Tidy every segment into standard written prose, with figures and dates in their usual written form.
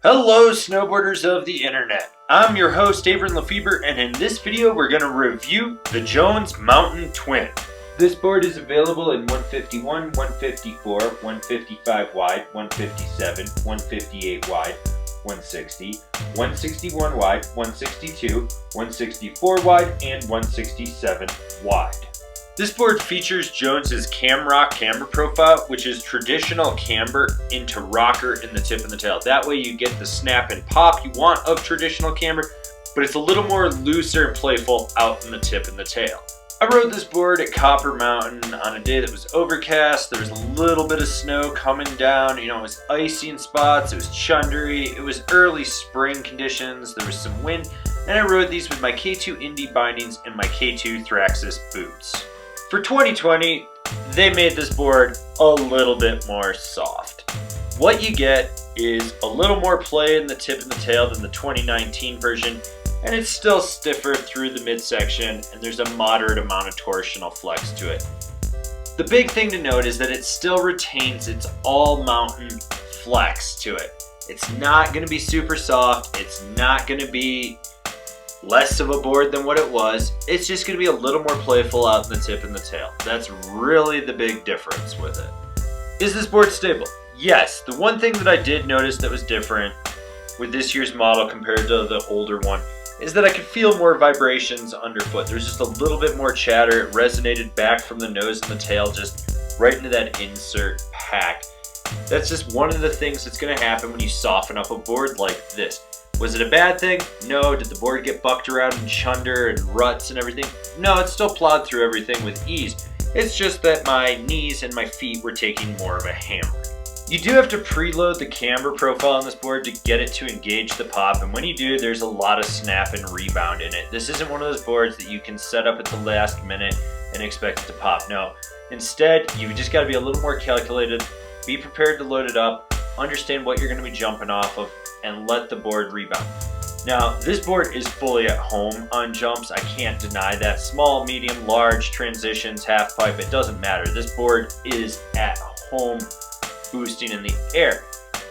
Hello snowboarders of the internet. I'm your host Avran LeFeber, and in this video we're going to review the Jones Mountain Twin. This board is available in 151, 154, 155 wide, 157, 158 wide, 160, 161 wide, 162, 164 wide, and 167 wide. This board features Jones's Cam Rock camber profile, which is traditional camber into rocker in the tip and the tail. That way you get the snap and pop you want of traditional camber, but it's a little more looser and playful out in the tip and the tail. I rode this board at Copper Mountain on a day that was overcast. There was a little bit of snow coming down. It was icy in spots. It was chundery. It was early spring conditions. There was some wind, and I rode these with my K2 Indy bindings and my K2 Thraxis boots. For 2020, they made this board a little bit more soft. What you get is a little more play in the tip and the tail than the 2019 version, and it's still stiffer through the midsection, and there's a moderate amount of torsional flex to it. The big thing to note is that it still retains its all-mountain flex to it. It's not going to be super soft. It's not going to be less of a board than what it was. It's just going to be a little more playful out in the tip and the tail. That's really the big difference with it. Is this board stable? Yes. The one thing that I did notice that was different with this year's model compared to the older one is that I could feel more vibrations underfoot. There's just a little bit more chatter. It resonated back from the nose and the tail, just right into that insert pack. That's just one of the things that's going to happen when you soften up a board like this. Was it a bad thing? No. Did the board get bucked around in chunder and ruts and everything? No, it still plowed through everything with ease. It's just that my knees and my feet were taking more of a hammer. You do have to preload the camber profile on this board to get it to engage the pop, and when you do, there's a lot of snap and rebound in it. This isn't one of those boards that you can set up at the last minute and expect it to pop. No. Instead, you just got to be a little more calculated, be prepared to load it up, understand what you're going to be jumping off of, and let the board rebound. Now, this board is fully at home on jumps. I can't deny that. Small, medium, large, transitions, half pipe, it doesn't matter. This board is at home boosting in the air.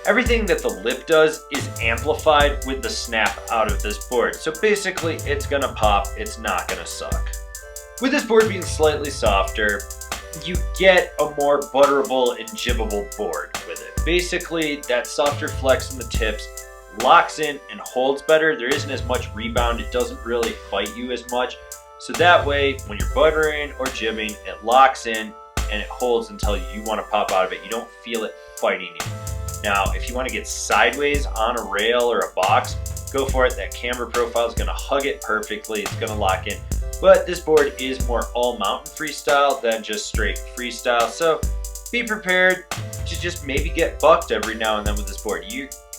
Everything that the lip does is amplified with the snap out of this board. So basically, it's gonna pop, it's not gonna suck. With this board being slightly softer, you get a more butterable and jibbable board with it. Basically, that softer flex in the tips locks in and holds better. There isn't as much rebound. It doesn't really fight you as much. So that way, when you're buttering or jibbing, it locks in and it holds until you want to pop out of it. You don't feel it fighting you. Now, if you want to get sideways on a rail or a box, go for it. That camber profile is going to hug it perfectly. It's going to lock in. But this board is more all-mountain freestyle than just straight freestyle. So be prepared to just maybe get bucked every now and then with this board.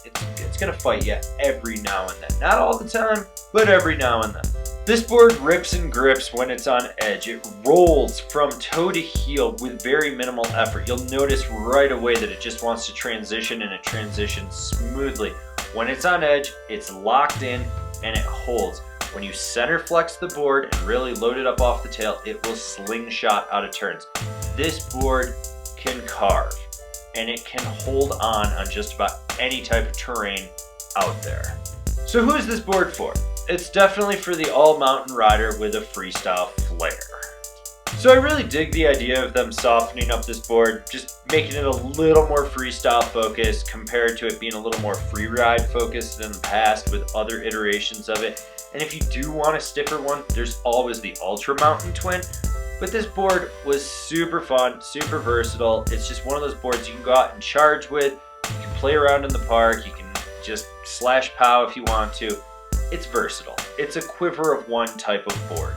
It's going to fight you every now and then. Not all the time, but every now and then. This board rips and grips when it's on edge. It rolls from toe to heel with very minimal effort. You'll notice right away that it just wants to transition, and it transitions smoothly. When it's on edge, it's locked in and it holds. When you center flex the board and really load it up off the tail, it will slingshot out of turns. This board can carve, and it can hold on just about any type of terrain out there. So who is this board for? It's definitely for the all-mountain rider with a freestyle flair. So I really dig the idea of them softening up this board, just making it a little more freestyle focused compared to it being a little more freeride focused in the past with other iterations of it. And if you do want a stiffer one, there's always the Ultra Mountain Twin. But this board was super fun, super versatile. It's just one of those boards you can go out and charge with. You can play around in the park. You can just slash pow if you want to. It's versatile. It's a quiver of one type of board.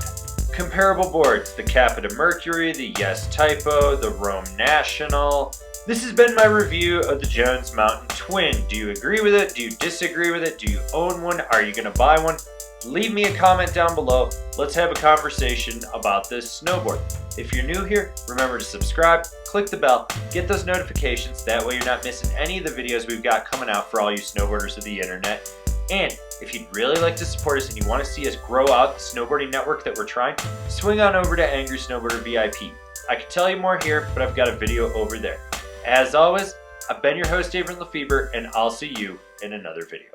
Comparable boards, the Capita Mercury, the Yes Typo, the Rome National. This has been my review of the Jones Mountain Twin. Do you agree with it? Do you disagree with it? Do you own one? Are you going to buy one? Leave me a comment down below. Let's have a conversation about this snowboard. If you're new here, remember to subscribe, click the bell, get those notifications. That way you're not missing any of the videos we've got coming out for all you snowboarders of the internet. And if you'd really like to support us and you want to see us grow out the snowboarding network that we're trying, swing on over to Angry Snowboarder VIP. I could tell you more here, but I've got a video over there. As always, I've been your host, Avran LeFeber, and I'll see you in another video.